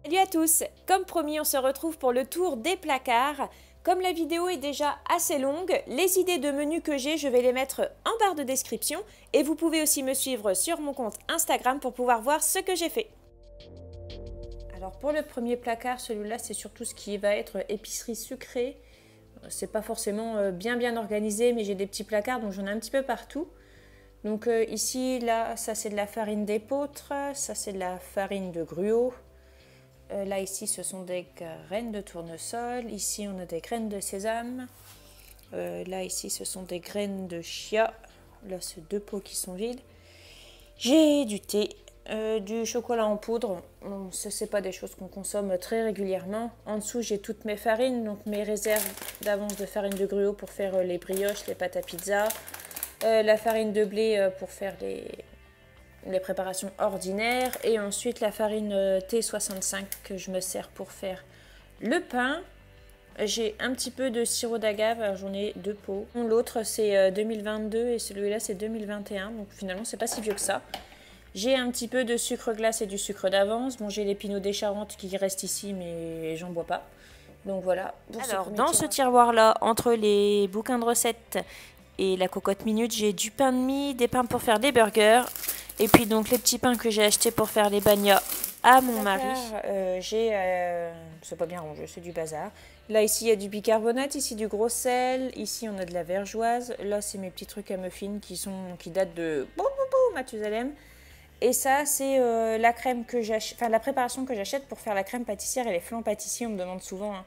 Salut à tous, comme promis on se retrouve pour le tour des placards. Comme la vidéo est déjà assez longue, les idées de menus que j'ai, je vais les mettre en barre de description et vous pouvez aussi me suivre sur mon compte Instagram pour pouvoir voir ce que j'ai fait. Alors pour le premier placard, celui-là c'est surtout ce qui va être épicerie sucrée. C'est pas forcément bien organisé, mais j'ai des petits placards donc j'en ai un petit peu partout. Donc ici, là, ça c'est de la farine d'épeautre, ça c'est de la farine de gruau. Là, ici, ce sont des graines de tournesol. Ici, on a des graines de sésame. Là, ici, ce sont des graines de chia. Là, c'est 2 pots qui sont vides. J'ai du thé, du chocolat en poudre. Bon, ce n'est pas des choses qu'on consomme très régulièrement. En dessous, j'ai toutes mes farines, donc mes réserves d'avance de farine de gruau pour faire les brioches, les pâtes à pizza. La farine de blé pour faire les préparations ordinaires et ensuite la farine T65 que je me sers pour faire le pain. J'ai un petit peu de sirop d'agave, j'en ai 2 pots. L'autre c'est 2022 et celui-là c'est 2021, donc finalement c'est pas si vieux que ça. J'ai un petit peu de sucre glace et du sucre d'avance. Bon, j'ai les Pinot des Charentes qui restent ici mais j'en bois pas. Donc voilà. Alors dans ce tiroir-là, entre les bouquins de recettes et la cocotte minute, j'ai du pain de mie, des pains pour faire des burgers. Et puis donc les petits pains que j'ai achetés pour faire les bagnots à mon mari. C'est pas bien rangé, c'est du bazar. Là ici il y a du bicarbonate, ici du gros sel, ici on a de la vergeoise. Là c'est mes petits trucs à muffins qui datent de Mathusalem. Et ça c'est la crème que j'achète, enfin la préparation que j'achète pour faire la crème pâtissière et les flancs pâtissiers. On me demande souvent, hein.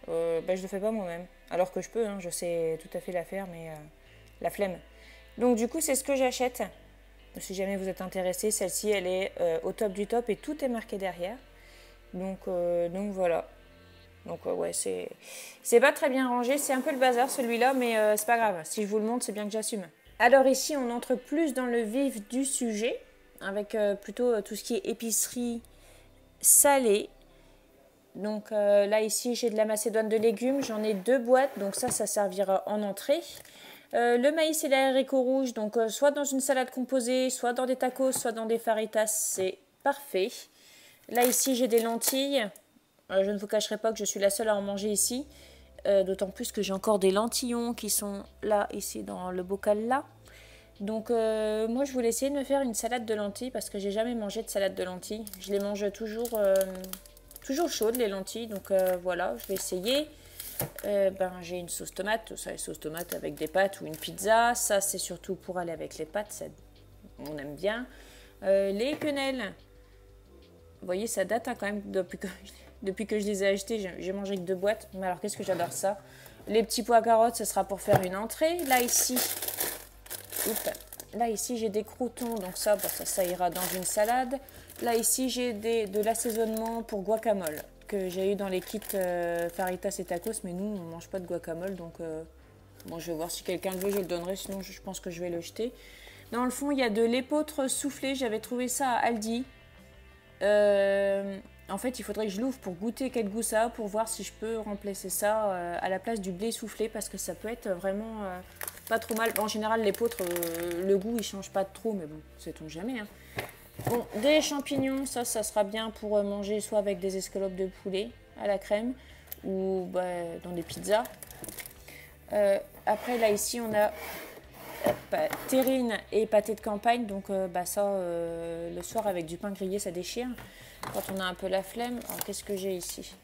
Je le fais pas moi-même, alors que je peux, hein, je sais tout à fait la faire, mais la flemme. Donc du coup c'est ce que j'achète. Si jamais vous êtes intéressé, celle-ci elle est au top du top et tout est marqué derrière. Donc voilà. Donc ouais, c'est pas très bien rangé, c'est un peu le bazar celui-là, mais c'est pas grave. Si je vous le montre, c'est bien que j'assume. Alors ici, on entre plus dans le vif du sujet, avec plutôt tout ce qui est épicerie salée. Donc là ici, j'ai de la macédoine de légumes, j'en ai 2 boîtes, donc ça servira en entrée. Le maïs et les haricots rouges, donc soit dans une salade composée, soit dans des tacos, soit dans des faritas, c'est parfait. Là ici j'ai des lentilles, je ne vous cacherai pas que je suis la seule à en manger ici, d'autant plus que j'ai encore des lentillons qui sont là, ici dans le bocal là. Donc moi je voulais essayer de me faire une salade de lentilles parce que j'ai jamais mangé de salade de lentilles. Je les mange toujours chaudes les lentilles, donc voilà, je vais essayer. J'ai une sauce tomate, ça, sauce tomate avec des pâtes ou une pizza, ça c'est surtout pour aller avec les pâtes, ça, on aime bien. Les quenelles, vous voyez ça date hein, quand même depuis que je les ai achetés, j'ai mangé que 2 boîtes, mais alors qu'est-ce que j'adore ça. Les petits pois carottes, ce sera pour faire une entrée. Là ici j'ai des croûtons, donc ça ira dans une salade. Là ici j'ai de l'assaisonnement pour guacamole que j'ai eu dans les kits faritas et tacos, mais nous on mange pas de guacamole, donc bon, je vais voir si quelqu'un le veut, je le donnerai, sinon je pense que je vais le jeter. Dans le fond il y a de l'épeautre soufflée, j'avais trouvé ça à Aldi. En fait il faudrait que je l'ouvre pour goûter quel goût ça a, pour voir si je peux remplacer ça à la place du blé soufflé, parce que ça peut être vraiment pas trop mal. En général l'épeautre, le goût il change pas trop, mais bon, sait-on jamais, hein. Bon, des champignons, ça sera bien pour manger soit avec des escalopes de poulet à la crème ou dans des pizzas. Après, là, ici, on a terrine et pâté de campagne. Donc, le soir, avec du pain grillé, ça déchire. Quand on a un peu la flemme. Alors, qu'est-ce que j'ai ici?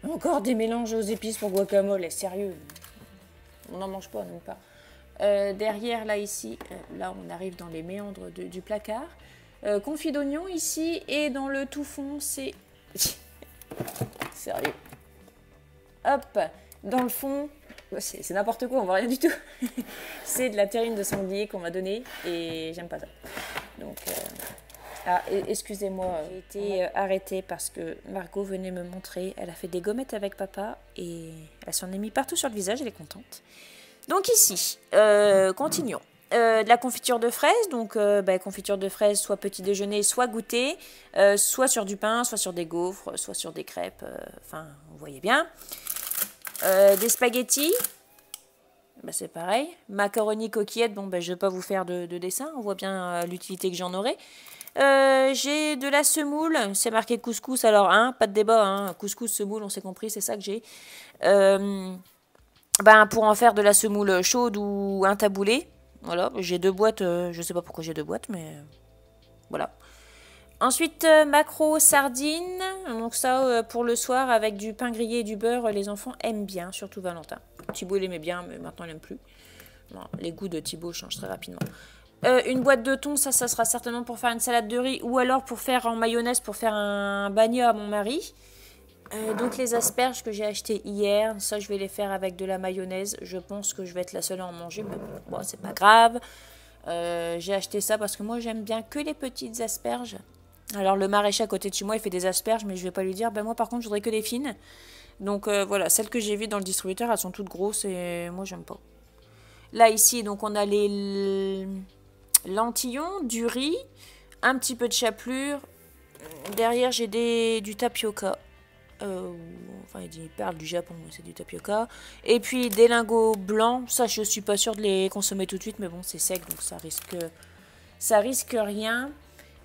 Encore des mélanges aux épices pour guacamole. Sérieux, on n'en mange pas, on n'aime pas. Derrière, là, ici, là, on arrive dans les méandres du placard. Confit d'oignon ici, et dans le tout fond c'est sérieux, hop, dans le fond c'est n'importe quoi, on voit rien du tout. C'est de la terrine de sanglier qu'on m'a donné et j'aime pas ça, donc excusez-moi, j'ai été arrêtée parce que Margot venait me montrer, elle a fait des gommettes avec papa et elle s'en est mis partout sur le visage, elle est contente. Donc ici, continuons. De la confiture de fraises, donc confiture de fraises soit petit déjeuner, soit goûter, soit sur du pain, soit sur des gaufres, soit sur des crêpes, enfin vous voyez bien. Des spaghettis, c'est pareil. Macaroni coquillettes, je ne vais pas vous faire de dessin, on voit bien l'utilité que j'en aurai. J'ai de la semoule, c'est marqué couscous, alors hein, pas de débat, hein, couscous, semoule, on s'est compris, c'est ça que j'ai. Pour en faire de la semoule chaude ou un taboulé, voilà, j'ai 2 boîtes, je sais pas pourquoi j'ai 2 boîtes, mais voilà. Ensuite, maquereau, sardines, donc ça pour le soir avec du pain grillé et du beurre, les enfants aiment bien, surtout Valentin. Thibaut il aimait bien, mais maintenant il n'aime plus. Bon, les goûts de Thibaut changent très rapidement. Une boîte de thon, ça sera certainement pour faire une salade de riz ou alors pour faire en mayonnaise pour faire un bagnet à mon mari. Donc les asperges que j'ai achetées hier, ça je vais les faire avec de la mayonnaise. Je pense que je vais être la seule à en manger, mais bon, c'est pas grave. J'ai acheté ça parce que moi j'aime bien que les petites asperges. Alors le maraîcher à côté de chez moi il fait des asperges, mais je vais pas lui dire, moi par contre je voudrais que des fines. Donc voilà, celles que j'ai vues dans le distributeur, elles sont toutes grosses et moi j'aime pas. Là ici donc on a les lentillons, du riz, un petit peu de chapelure. Derrière j'ai du tapioca. Il parle du Japon, c'est du tapioca. Et puis des lingots blancs. Ça, je suis pas sûre de les consommer tout de suite, mais bon, c'est sec, donc ça risque rien.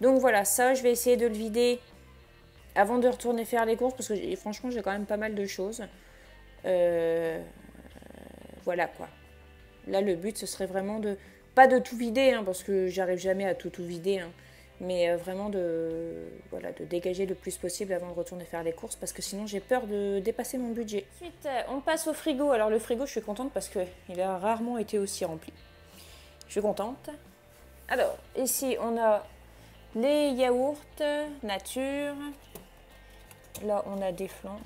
Donc voilà, ça, je vais essayer de le vider avant de retourner faire les courses, parce que franchement, j'ai quand même pas mal de choses. Voilà quoi. Là, le but, ce serait vraiment de... Pas de tout vider, hein, parce que j'arrive jamais à tout vider, hein, mais vraiment de dégager le plus possible avant de retourner faire les courses, parce que sinon, j'ai peur de dépasser mon budget. Ensuite, on passe au frigo. Alors, le frigo, je suis contente parce qu'il a rarement été aussi rempli. Je suis contente. Alors, ici, on a les yaourts nature. Là, on a des flancs.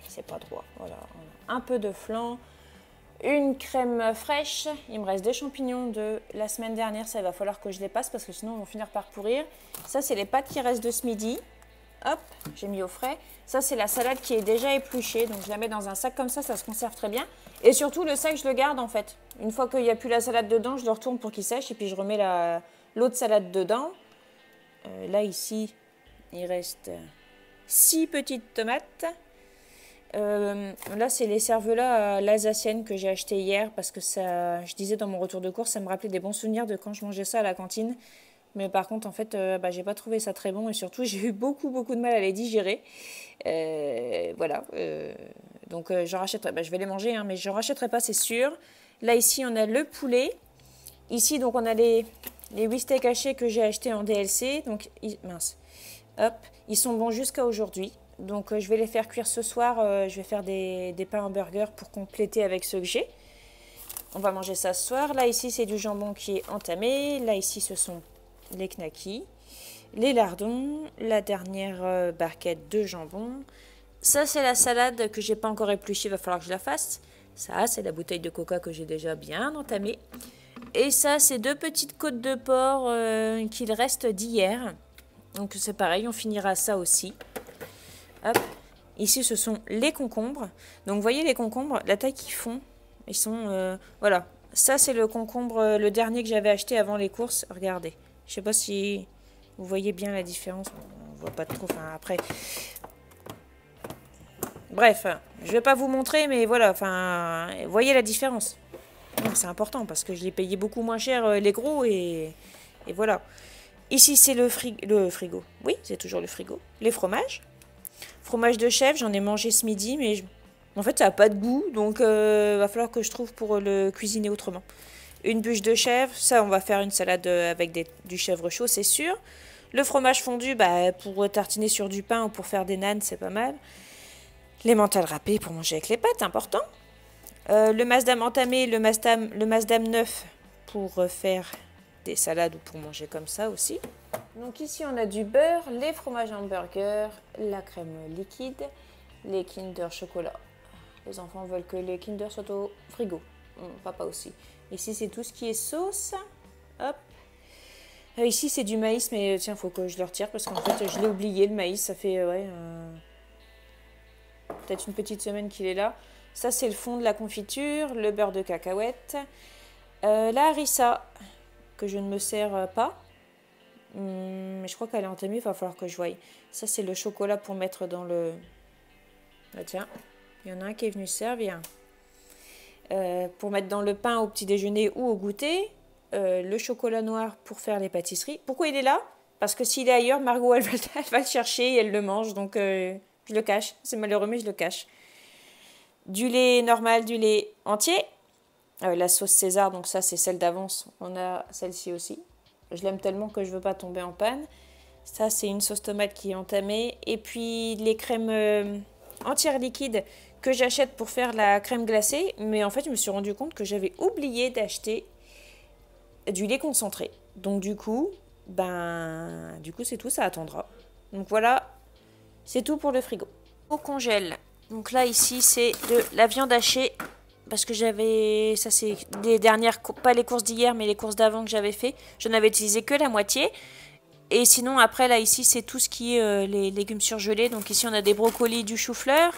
C'est pas droit. Voilà, on a un peu de flan. Une crème fraîche, il me reste des champignons de la semaine dernière, ça va falloir que je les passe parce que sinon ils vont finir par pourrir. Ça c'est les pâtes qui restent de ce midi, hop, j'ai mis au frais. Ça c'est la salade qui est déjà épluchée, donc je la mets dans un sac comme ça se conserve très bien. Et surtout le sac je le garde en fait. Une fois qu'il n'y a plus la salade dedans, je le retourne pour qu'il sèche et puis je remets l'autre salade dedans. Là ici, il reste 6 petites tomates. Là c'est les cervelas à l'alsacienne que j'ai acheté hier parce que ça, je disais dans mon retour de course, ça me rappelait des bons souvenirs de quand je mangeais ça à la cantine. Mais par contre en fait j'ai pas trouvé ça très bon et surtout j'ai eu beaucoup de mal à les digérer. Voilà, donc j'en rachèterai, je vais les manger hein, mais j'en rachèterai pas c'est sûr. Là ici on a le poulet. Ici donc on a les 8 steaks hachés que j'ai achetés en DLC. Donc mince, hop, ils sont bons jusqu'à aujourd'hui. Donc je vais les faire cuire ce soir, je vais faire des pains hamburgers pour compléter avec ceux que j'ai. On va manger ça ce soir. Là ici c'est du jambon qui est entamé. Là ici ce sont les knackis, les lardons, la dernière barquette de jambon. Ça c'est la salade que j'ai pas encore épluchée, il va falloir que je la fasse. Ça c'est la bouteille de coca que j'ai déjà bien entamée. Et ça c'est 2 petites côtes de porc qu'il reste d'hier. Donc c'est pareil, on finira ça aussi. Hop. Ici, ce sont les concombres. Donc, vous voyez les concombres, la taille qu'ils font. Ils sont... voilà. Ça, c'est le concombre, le dernier que j'avais acheté avant les courses. Regardez. Je sais pas si vous voyez bien la différence. On voit pas trop. Enfin, après... Bref, je vais pas vous montrer, mais voilà. Enfin, vous voyez la différence. C'est important parce que je l'ai payé beaucoup moins cher, les gros. Et voilà. Ici, c'est le frigo. Oui, c'est toujours le frigo. Les fromages. Fromage de chèvre, j'en ai mangé ce midi, mais en fait, ça n'a pas de goût, donc va falloir que je trouve pour le cuisiner autrement. Une bûche de chèvre, ça, on va faire une salade avec du chèvre chaud, c'est sûr. Le fromage fondu, pour tartiner sur du pain ou pour faire des nanes, c'est pas mal. Les mentales râpées pour manger avec les pâtes, important. Le masdam entamé, le masdam neuf pour faire des salades ou pour manger comme ça aussi. Donc ici on a du beurre, les fromages hamburger, la crème liquide, les Kinder chocolat. Les enfants veulent que les Kinder soient au frigo. Papa aussi. Ici c'est tout ce qui est sauce. Hop. Ici c'est du maïs, mais tiens, faut que je le retire parce qu'en fait je l'ai oublié le maïs. Ça fait peut-être une petite semaine qu'il est là. Ça c'est le fond de la confiture, le beurre de cacahuète, la harissa que je ne me sers pas. Mais je crois qu'elle est entamée, il va falloir que je voie. Ça, c'est le chocolat pour mettre dans le... Ah, tiens, il y en a un qui est venu servir. Pour mettre dans le pain au petit déjeuner ou au goûter. Le chocolat noir pour faire les pâtisseries. Pourquoi il est là? Parce que s'il est ailleurs, Margot, elle va le chercher et elle le mange. Donc, je le cache. C'est malheureux, mais je le cache. Du lait normal, du lait entier. La sauce César, donc ça, c'est celle d'avance. On a celle-ci aussi. Je l'aime tellement que je ne veux pas tomber en panne. Ça, c'est une sauce tomate qui est entamée. Et puis, les crèmes entières liquides que j'achète pour faire la crème glacée. Mais en fait, je me suis rendu compte que j'avais oublié d'acheter du lait concentré. Donc, du coup, c'est tout, ça attendra. Donc, voilà, c'est tout pour le frigo. Au congèle. Donc là, ici, c'est de la viande hachée. Parce que j'avais... Ça, c'est les dernières... Pas les courses d'hier, mais les courses d'avant que j'avais fait. Je n'avais utilisé que la moitié. Et sinon, après, là, ici, c'est tout ce qui est les légumes surgelés. Donc ici, on a des brocolis, du chou-fleur.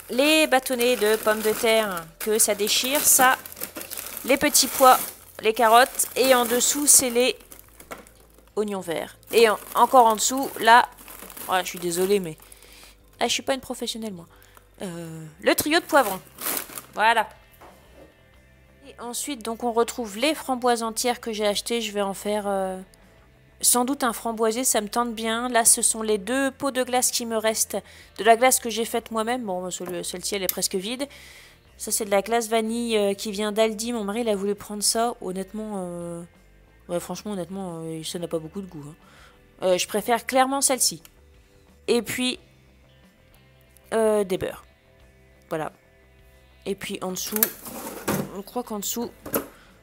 Les bâtonnets de pommes de terre que ça déchire. Ça, les petits pois, les carottes. Et en dessous, c'est les oignons verts. Et encore en dessous, là... Oh, je suis désolée, mais... Ah, je suis pas une professionnelle, moi. Le trio de poivrons. Voilà. Et ensuite, donc, on retrouve les framboises entières que j'ai achetées. Je vais en faire sans doute un framboisier, ça me tente bien. Là, ce sont les 2 pots de glace qui me restent. De la glace que j'ai faite moi-même. Bon, celle-ci, elle est presque vide. Ça, c'est de la glace vanille qui vient d'Aldi. Mon mari, il a voulu prendre ça. Honnêtement, ouais, franchement, honnêtement, ça n'a pas beaucoup de goût. Hein. Je préfère clairement celle-ci. Et puis, des beurres. Voilà. Et puis en dessous, je crois qu'en dessous,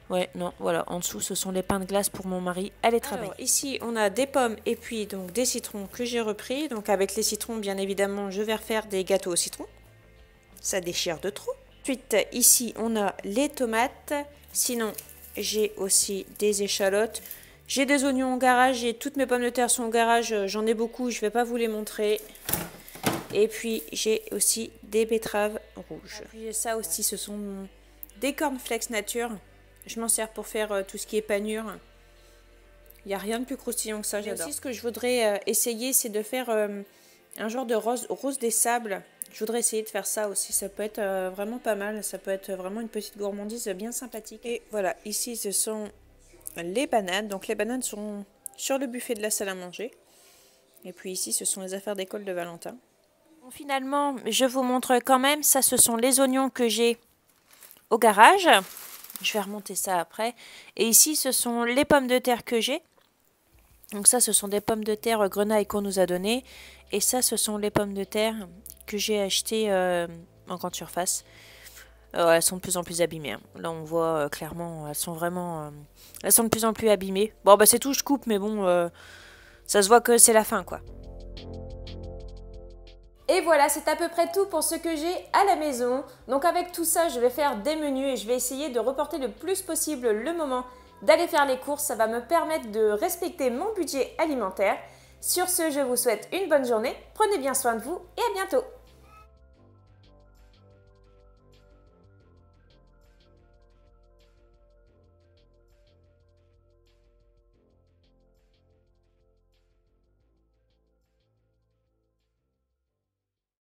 ouais, non, voilà, en dessous, ce sont les pains de glace pour mon mari. Allez, travailler. Alors, ici, on a des pommes et puis donc des citrons que j'ai repris. Donc avec les citrons, bien évidemment, je vais refaire des gâteaux au citron. Ça déchire de trop. Ensuite, ici, on a les tomates. Sinon, j'ai aussi des échalotes. J'ai des oignons au garage et toutes mes pommes de terre sont au garage. J'en ai beaucoup, je ne vais pas vous les montrer. Et puis, j'ai aussi des betteraves rouges. Et puis, ça aussi, ce sont des cornflakes nature. Je m'en sers pour faire tout ce qui est panure. Il n'y a rien de plus croustillant que ça, j'adore. Aussi, ce que je voudrais essayer, c'est de faire un genre de rose des sables. Je voudrais essayer de faire ça aussi. Ça peut être vraiment pas mal. Ça peut être vraiment une petite gourmandise bien sympathique. Et voilà, ici, ce sont les bananes. Donc, les bananes sont sur le buffet de la salle à manger. Et puis ici, ce sont les affaires d'école de Valentin. Bon, finalement, je vous montre quand même. Ça, ce sont les oignons que j'ai au garage. Je vais remonter ça après. Et ici, ce sont les pommes de terre que j'ai. Donc ça, ce sont des pommes de terre grenaille qu'on nous a données. Et ça, ce sont les pommes de terre que j'ai achetées en grande surface. Elles sont de plus en plus abîmées. Hein. Là, on voit clairement, elles sont de plus en plus abîmées. Bon, bah c'est tout, je coupe, mais bon, ça se voit que c'est la fin, quoi. Et voilà, c'est à peu près tout pour ce que j'ai à la maison. Donc avec tout ça, je vais faire des menus et je vais essayer de reporter le plus possible le moment d'aller faire les courses. Ça va me permettre de respecter mon budget alimentaire. Sur ce, je vous souhaite une bonne journée. Prenez bien soin de vous et à bientôt.